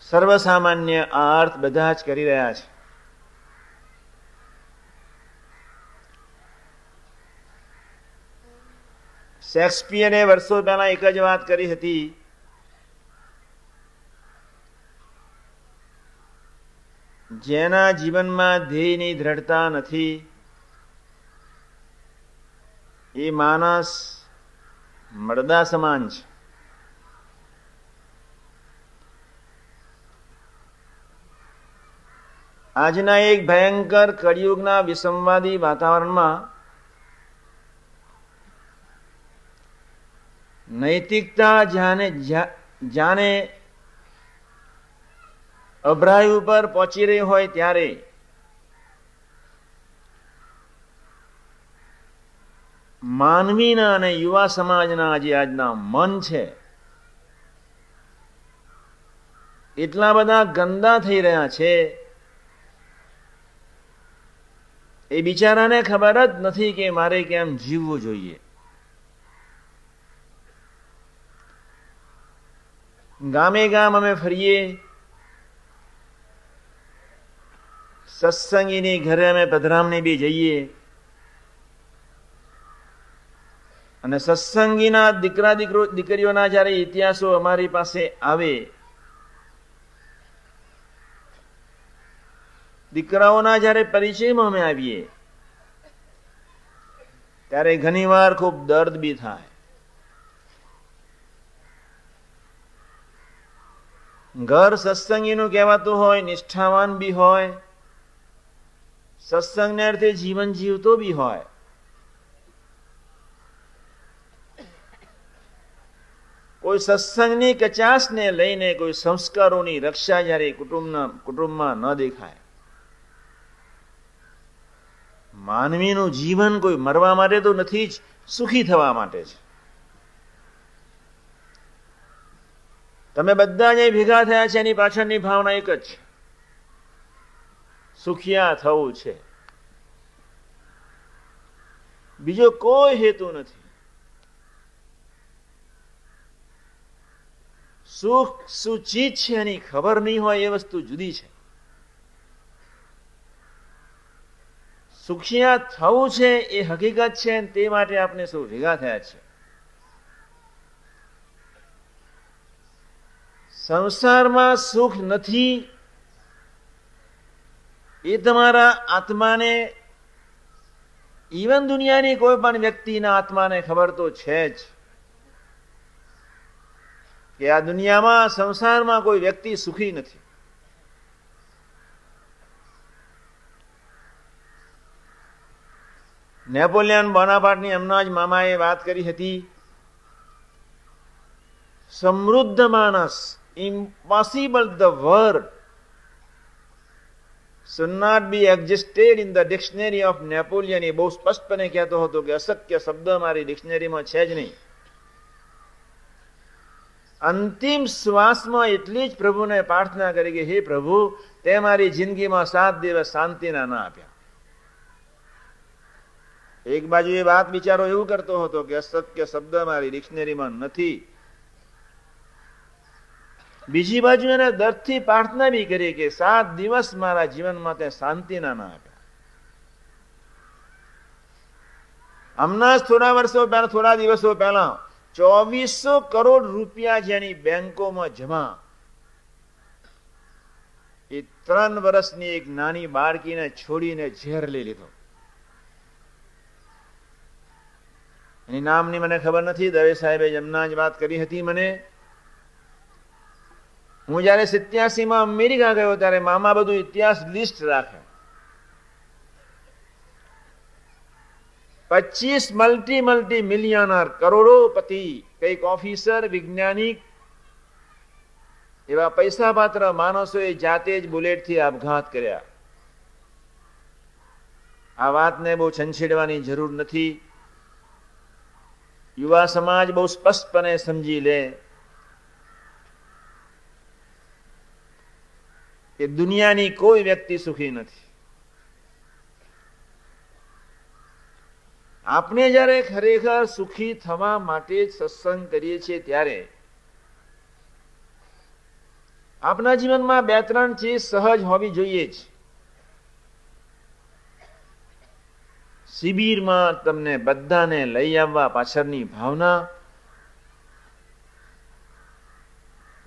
સર્વસામાન્ય આ અર્થ બધા જ કરી રહ્યા છે. શેક્સપિયરે વર્ષો પહેલા એક જ વાત કરી હતી, જેના જીવનમાં ધ્યેયની દ્રઢતા નથી એ માણસ મરદા સમાન છે. આજના એક ભયંકર કળિયુગના વિસંવાદી વાતાવરણમાં નૈતિકતા જાણે અભરાય ઉપર પહોંચી રહી હોય ત્યારે માનવીના અને યુવા સમાજના જે આજના મન છે એટલા બધા ગંદા થઈ રહ્યા છે, એ બિચારાને ખબર જ નથી કે મારે કેમ જીવવું જોઈએ. ગામે ગામ અમે ફરીએ, સત્સંગીની ઘરે અમે પધરામણી બી જઈએ, અને સત્સંગીના દીકરીઓના જયારે ઇતિહાસો અમારી પાસે આવે, દીકરાઓના જયારે પરિચયમાં અમે આવીએ ત્યારે ઘણીવાર ખૂબ દર્દ બી થાય. ઘર સત્સંગીનું કહેવાતું હોય, નિષ્ઠાવાન બી હોય, સત્સંગને અર્થે જીવન જીવતો બી હોય, કોઈ સત્સંગની કચાશને લઈને કોઈ સંસ્કારોની રક્ષા જયારે કુટુંબમાં ન દેખાય. માનવીનું જીવન કોઈ મરવા માટે તો નથી જ, સુખી થવા માટે છે. તમે બધા જ ભેગા થયા છે એની પાછળની ભાવના એક જ છે, સુખિયા થવું છે. બીજો કોઈ હેતુ નથી. સુખ શું ચીજ છે એની ખબર નહીં હોય એ વસ્તુ જુદી છે. સુખિયા થવું છે એ હકીકત છે, તે માટે આપણે સૌ ભેગા થયા છે. સંસારમાં સુખ નથી એ તમારા આત્માને, ઈવન દુનિયાની કોઈ પણ વ્યક્તિના આત્માને ખબર તો છે જ કે આ દુનિયામાં સંસારમાં કોઈ વ્યક્તિ સુખી નથી. નેપોલિયન બોનાપાર્ટની હમણાં જ મામાએ વાત કરી હતી, સમૃદ્ધ માણસ, impossible the word should not be existed in the dictionary of Napoleon. એ બહુ સ્પષ્ટપણે કહેતો હતો કે અશક્ય શબ્દ મારી ડિક્શનરીમાં છે જ નહીં. અંતિમ શ્વાસમાં એટલી જ પ્રભુને પ્રાર્થના કરી કે હે પ્રભુ, તે મારી જિંદગીમાં 7 દિવસ શાંતિના ના આપ્યા. એક બાજુ એ વાત બિચારો એવું કરતો હતો કે અશક્ય શબ્દ મારી ડિક્શનરીમાં નથી, બીજી બાજુ એને દર્દથી પ્રાર્થના બી કરી કે 7 દિવસ મારા જીવનમાં તે શાંતિના ના આપ્યા. હમણાં જ થોડા દિવસો પહેલા 2400 કરોડ રૂપિયા જેની બેંકોમાં જમા, એ 3 વર્ષની એક નાની બાળકીને છોડીને ઝેર લઈ લીધો. એની નામની મને ખબર નથી, દવે સાહેબે હમણાં જ વાત કરી હતી મને. હું જયારે 87માં અમેરિકા ગયો ત્યારે મામા બધું ઇતિહાસ લિસ્ટ રાખે. 25 મલ્ટી મિલિયનર, કરોડોપતિ, કઈક ઓફિસર, વૈજ્ઞાનિક, એવા પૈસા પાત્ર માણસોએ જાતે જ બુલેટથી આપઘાત કર્યા. આ વાતને બહુ છંછેડવાની જરૂર નથી. યુવા સમાજ બહુ સ્પષ્ટપણે સમજી લે કે દુનિયાની કોઈ વ્યક્તિ સુખી નથી. આપણે જયારે ખરેખર સુખી થવા માટે સત્સંગ કરીએ છીએ ત્યારે આપના જીવનમાં 2-3 ચીજ સહજ હોવી જોઈએ જ. શિબિરમાં તમને બધાને લઈ આવવા પાછળની ભાવના,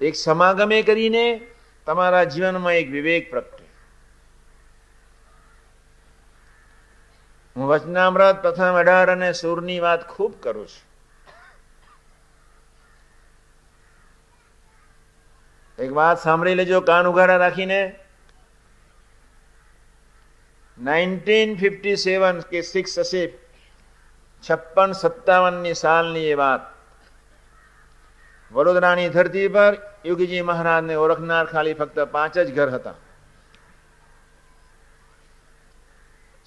એક સમાગમે કરીને તમારા જીવનમાં એક વિવેક પ્રગટે. હું વચનામૃત પ્રથમ 18 અને સૂરની વાત ખૂબ કરું છું. એક વાત સાંભળી લેજો કાન ઉઘાડા રાખીને. 1957 કે 6 હશે, 56-57 સાલની એ વાત. વડોદરાની ધરતી પર યોગીજી મહારાજને ઓળખનાર ખાલી ફક્ત 5 જ ઘર હતા.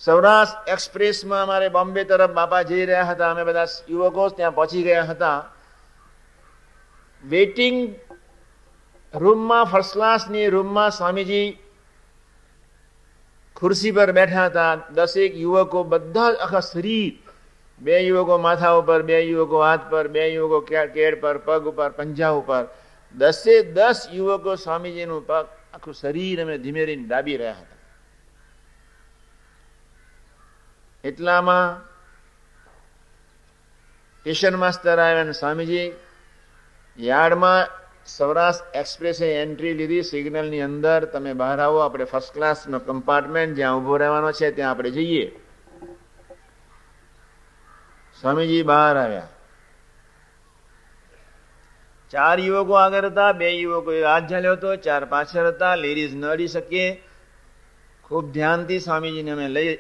સૌરાષ્ટ્ર એક્સપ્રેસમાં અમારે બોમ્બે તરફ બાપા જઈ રહ્યા હતા. અમે બધા યુવકો ત્યાં પહોંચી ગયા હતા. વેઇટિંગ રૂમમાં, ફર્સ્ટ ક્લાસની રૂમમાં સ્વામીજી ખુરશી પર બેઠા હતા. 10 યુવકો, બધા આખા શરીર, 2 યુવકો માથા ઉપર, 2 યુવકો હાથ પર, 2 યુવકો કેડ પર, પગ ઉપર, પંજા ઉપર. 10 યુવકો સ્વામીજીનું પગ, આખું શરીર અમે ધીમે ધીમે દાબી રહ્યા હતા. એટલામાં સ્ટેશન માસ્ટર આવ્યા અને સ્વામીજી યાર્ડમાં સૌરાષ્ટ્ર એક્સપ્રેસે એન્ટ્રી લીધી. સિગ્નલની અંદર તમે બહાર આવો, આપણે ફર્સ્ટ ક્લાસનો કમ્પાર્ટમેન્ટ જ્યાં ઉભો રહેવાનો છે ત્યાં આપણે જઈએ. સ્વામીજી બહાર આવ્યા. 4 યુવકો આગળ હતા, 2 યુવકો હાથ ઝાલ્યો હતો, 4 પાછળ હતા. લેડીઝ ન અડી શકે. ખૂબ ધ્યાનથી સ્વામીજીને અમે લઈ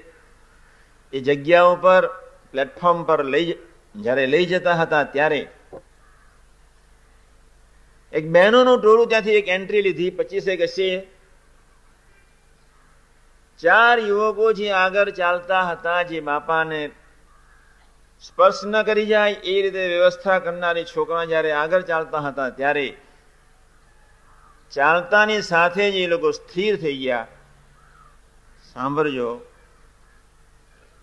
એ જગ્યા ઉપર પ્લેટફોર્મ પર જ્યારે લઈ જતા હતા ત્યારે એક બહેનોનું ટોળું ત્યાંથી એક એન્ટ્રી લીધી. 25 હશે. 4 યુવકો જે આગળ ચાલતા હતા, જે બાપાને સ્પર્શ ન કરી જાય એ રીતે વ્યવસ્થા કરનારી છોકરા જ્યારે આગળ ચાલતા હતા ત્યારે ચાલતાની સાથે જ એ લોકો સ્થિર થઈ ગયા. સાંભળજો,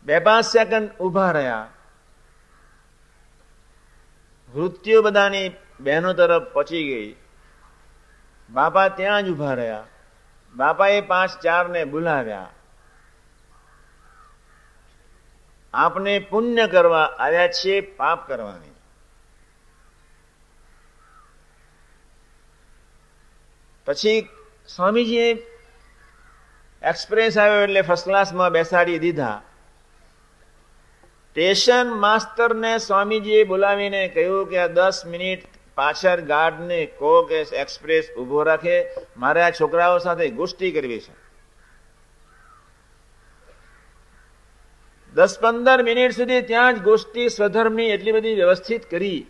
2-5 સેકન્ડ ઉભા રહ્યા. વૃત્તિઓ બધાની બહેનો તરફ પહોંચી ગઈ. બાપા ત્યાં જ ઉભા રહ્યા. બાપાએ 5-4 ને બોલાવ્યા. આપને પુણ્ય કરવા આવ્યા છે, પાપ કરવાની. પછી સ્વામીજીએ એક્સપ્રેસ આવ્યો એટલે ફર્સ્ટ ક્લાસમાં બેસાડી દીધા. સ્ટેશન માસ્ટરને સ્વામીજીએ બોલાવીને કહ્યું કે આ 10 મિનિટ પાછળ ગાર્ડને કહો કે એક્સપ્રેસ ઉભો રાખે, મારે આ છોકરાઓ સાથે ગોષ્ઠી કરવી છે. 10-15 મિનિટ સુધી ત્યાં જ ગોષ્ઠી સ્વધર્મની એટલી બધી વ્યવસ્થિત કરી.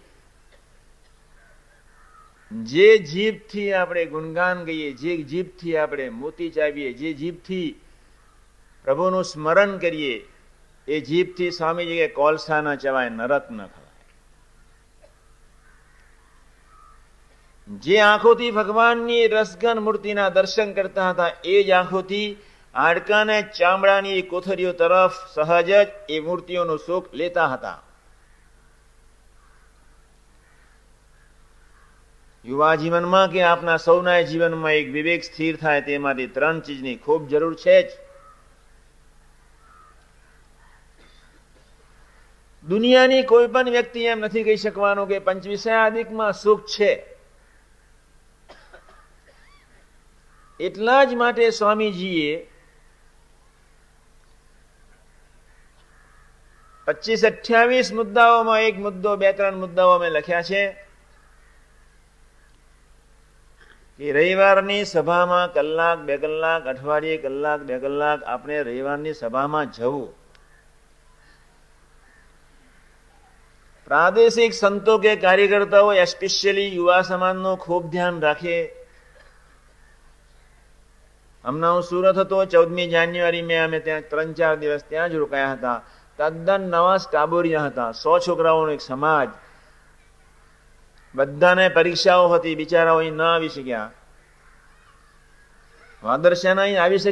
જે જીભથી આપણે ગુણગાન ગઈએ, જે જીભથી આપણે મોતી ચાવીએ, જે જીભથી પ્રભુનું સ્મરણ કરીએ, એ જીભથી સ્વામીજી કે કોલસા ન ચવાય, નરક ન ખવાય. જે આંખોથી ભગવાનની રસગન મૂર્તિના દર્શન કરતા હતા એ જ આંખોથી હાડકાને ચામડાની કોથળીઓ તરફ સહજ જ એ મૂર્તિઓનું સુખ લેતા હતા. યુવા જીવનમાં કે આપના સૌના જીવનમાં એક વિવેક સ્થિર થાય તે માટે 3 ચીજની ખૂબ જરૂર છે જ. દુનિયાની કોઈ પણ વ્યક્તિ એમ નથી કહી શકવાનો કે 25 સુખ છે. એટલા જ માટે સ્વામીજીએ 25-28 મુદ્દાઓમાં એક મુદ્દો, 2-3 મુદ્દાઓ અમે લખ્યા છે કે રવિવારની સભામાં કલાક 2 કલાક, અઠવાડિયે કલાક 2 કલાક આપણે રવિવારની સભામાં જવું. પ્રાદેશિક સંતો કે કાર્યકર્તાઓ એસ્પેશિયલી યુવા સમાજનું ખૂબ ધ્યાન રાખે. હમણાં હું સુરત હતો, 14મી જાન્યુઆરી મેં અમે ત્યાં 3-4 દિવસ ત્યાં જ રોકાયા હતા. તદ્દન નવા સ્ટાબોરિયા હતા, 100 છોકરાઓનો એક સમાજ. બધાને પરીક્ષાઓ હતી, બિચારાઓ અહીં ન આવી શક્યા. વાદરશાહ અહીં આવી શક્યા.